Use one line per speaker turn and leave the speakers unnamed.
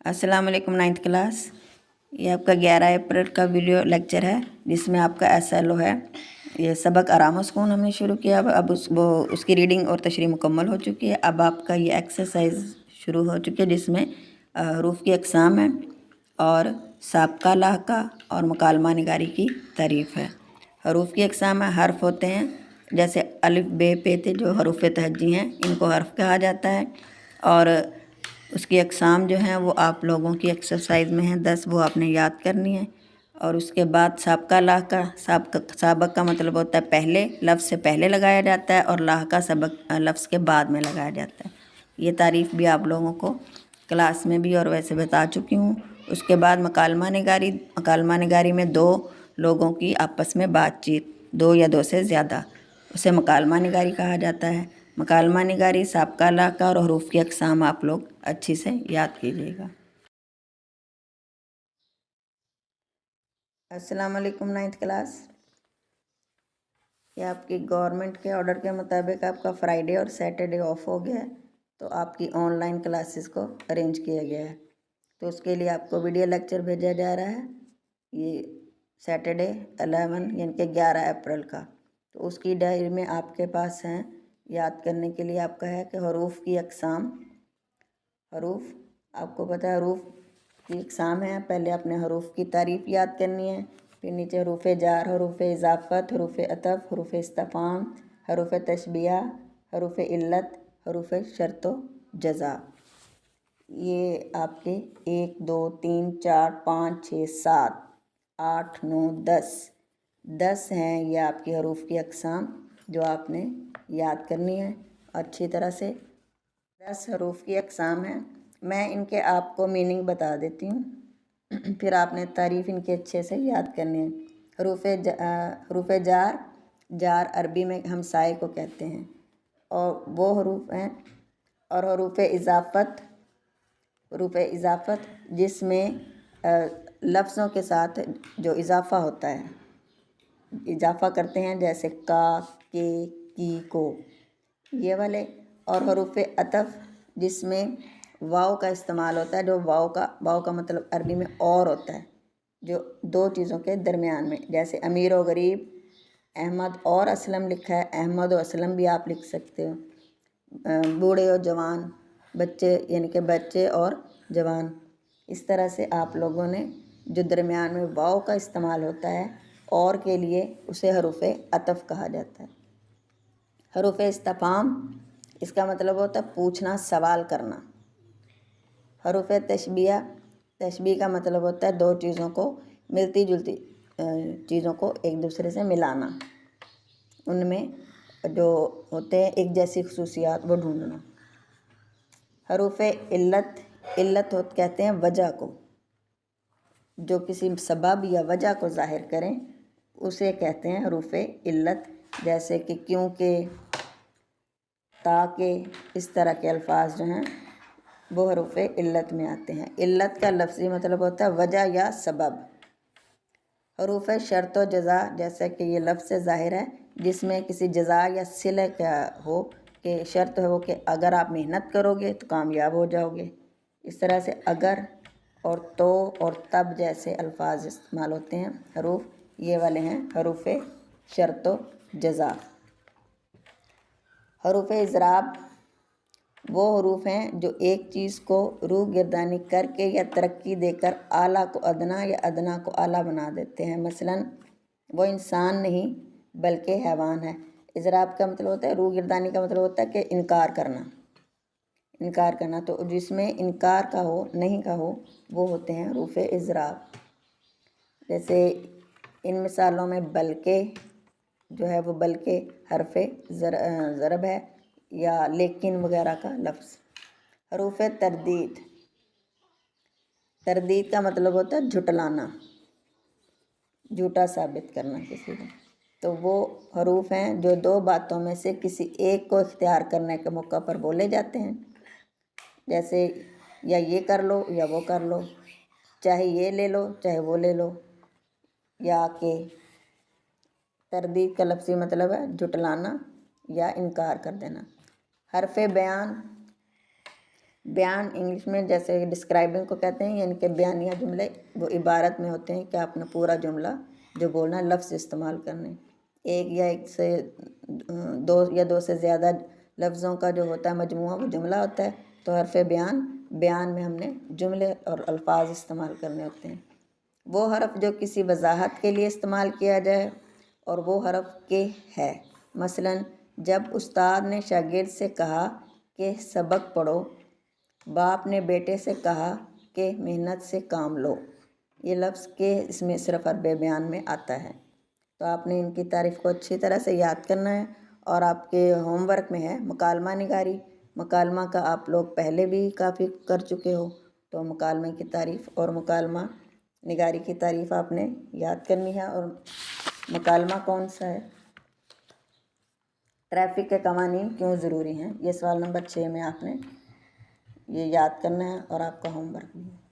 अस्सलाम वालेकुम 9th class. ये आपका 11 अप्रैल का वीडियो लेक्चर है जिसमें आपका SLO है। ये सबक आराम सुकून हमने शुरू किया। अब उसकी रीडिंग और तशरीह मुकम्मल हो चुकी है। अब आपका ये एक्सरसाइज शुरू हो चुकी है जिसमें हरूफ की अक़साम है और साबका लाहका और मुकालमा निगारी की तारीफ़ है। हरूफ की अक़साम है, हर्फ होते हैं जैसे अलिफ बे पे थे जो हरूफ तहज्जी हैं, इनको हर्फ कहा जाता है। और उसकी अक़साम जो हैं वो आप लोगों की एक्सरसाइज में हैं 10, वो आपने याद करनी है। और उसके बाद साबका लाहका, साबक का मतलब होता है पहले, लफ्ज़ से पहले लगाया जाता है, और लाहका सबक लफ्ज़ के बाद में लगाया जाता है। ये तारीफ़ भी आप लोगों को क्लास में भी और वैसे बता चुकी हूँ। उसके बाद मकालमा निगारी में दो लोगों की आपस में बातचीत, दो या दो से ज़्यादा, उसे मकालमा निगारी कहा जाता है। मकालमा निगारी, साबका लाहका और हरूफ की अक़साम आप लोग अच्छी से याद कीजिएगा। अस्सलाम वालेकुम 9th क्लास। ये आपकी गवर्नमेंट के ऑर्डर के मुताबिक आपका फ्राइडे और सैटरडे ऑफ हो गया है, तो आपकी ऑनलाइन क्लासेस को अरेंज किया गया है। तो उसके लिए आपको वीडियो लेक्चर भेजा जा रहा है ये सैटरडे 11 यानी कि 11 अप्रैल का। तो उसकी डायरी में आपके पास हैं, याद करने के लिए आपका है कि हरूफ की अक़साम। हरूफ आपको पता है हरूफ की अक़साम है। पहले अपने हरूफ की तारीफ़ याद करनी है, फिर नीचे हरूफ जार, हरूफ इज़ाफ़त, हरूफ अतफ़, हरूफ इस्तिफ़ाम, हरूफ तशबिया, हरूफ इल्लत, हरूफ शर्त व जज़ा। ये आपके 1 2 3 4 5 6 7 8 9 10 हैं। ये आपकी हरूफ की अक़साम जो आपने याद करनी है अच्छी तरह से। 10 हरूफ की अक़साम हैं। मैं इनके आपको मीनिंग बता देती हूँ, फिर आपने तारीफ़ इनके अच्छे से याद करनी है। हरूफ जार अरबी में हम साए को कहते हैं, और वो हरूफ हैं। और हरूफ इज़ाफ़त जिसमें लफ्ज़ों के साथ जो इज़ाफ़ा होता है, इज़ाफ़ा करते हैं, जैसे का, के, की, को, ये वाले। और हरूफ अतफ़ जिसमें वाव का इस्तेमाल होता है, जो वाव का मतलब अरबी में और होता है, जो दो चीज़ों के दरमियान में, जैसे अमीर और गरीब, अहमद और असलम लिखा है, अहमद और असलम भी आप लिख सकते हो। बूढ़े और जवान, बच्चे यानी कि बच्चे और जवान। इस तरह से आप लोगों ने जो दरमियान में वाव का इस्तेमाल होता है और के लिए, उसे हरूफ अतफ़ कहा जाता है। हरूफ इस्तिफ़ाम इसका मतलब होता है पूछना, सवाल करना। हरूफ तशबीह का मतलब होता है दो चीज़ों को, मिलती जुलती चीज़ों को एक दूसरे से मिलाना, उनमें जो होते हैं एक जैसी खुसूसियात वो ढूंढना। हरूफ इल्लत कहते हैं वजह को, जो किसी सबब या वजह को ज़ाहिर करें उसे कहते हैं हरूफ इल्लत, जैसे कि क्योंकि, ताकि, इस तरह के अल्फाज जो हैं वो हरूफ इल्लत में आते हैं। इल्लत का लफ्ज़ी मतलब होता है वजह या सबब। हरूफ शर्त व जज़ा, जैसे कि ये लफ्ज़ से ज़ाहिर है जिसमें किसी जज़ा या सिले का हो, कि शर्त हो कि अगर आप मेहनत करोगे तो कामयाब हो जाओगे। इस तरह से अगर और तो और तब जैसे अल्फाज इस्तेमाल होते हैं। हरूफ ये वाले हैं हरूफ शर्त व जज़ा। हरूफ इज़राब वो हरूफ हैं जो एक चीज़ को रूह गर्दानी करके या तरक्की देकर आला को अदना या अदना को आला बना देते हैं। मसलन वो इंसान नहीं बल्कि हैवान है। इज़राब का मतलब होता है, रूह गर्दानी का मतलब होता है कि इनकार करना। तो जिसमें इनकार का हो, नहीं का हो, वो होते हैं हरूफ इज़राब। जैसे इन मिसालों में बल्कि जो है वो बल्कि हरफ ज़रब है, या लेकिन वगैरह का लफ्ज़। हरूफ तरदीद का मतलब होता है झुटलाना, झूठा साबित करना किसी को। तो वो हरूफ हैं जो दो बातों में से किसी एक को इख्तियार करने के मौका पर बोले जाते हैं, जैसे या ये कर लो या वो कर लो, चाहे ये ले लो चाहे वो ले लो, या कि तरदीद का लफ्ज़ी मतलब है झुटलाना या इनकार कर देना। हरफ बयान بیان انگلش میں جیسے ڈسکرائبنگ کو کہتے ہیں، یعنی کہ بیانیہ جملے وہ عبارت میں ہوتے ہیں کہ اپنا پورا جملہ جو بولنا لفظ استعمال کرنے، ایک یا ایک سے دو یا دو سے زیادہ لفظوں کا جو ہوتا ہے مجموعہ وہ جملہ ہوتا ہے۔ تو حرف بیان میں ہم نے جملے اور الفاظ استعمال کرنے ہوتے ہیں۔ وہ حرف جو کسی وضاحت کے لیے استعمال کیا جائے اور وہ حرف کے ہے، مثلاً جب استاد نے شاگرد سے کہا کہ سبق پڑھو، باپ نے بیٹے سے کہا کہ محنت سے کام لو، یہ لفظ کے اس میں صرف حرف بیان میں آتا ہے۔ تو آپ نے ان کی تعریف کو اچھی طرح سے یاد کرنا ہے، اور آپ کے ہوم ورک میں ہے مکالمہ نگاری۔ مکالمہ کا آپ لوگ پہلے بھی کافی کر چکے ہو، تو مکالمے کی تعریف اور مکالمہ نگاری کی تعریف آپ نے یاد کرنی ہے۔ اور مکالمہ کون سا ہے؟ ٹریفک کے قوانین کیوں ضروری ہیں، یہ سوال نمبر 6 میں آپ نے یہ یاد کرنا ہے، اور آپ کا ہوم ورک بھی ہے۔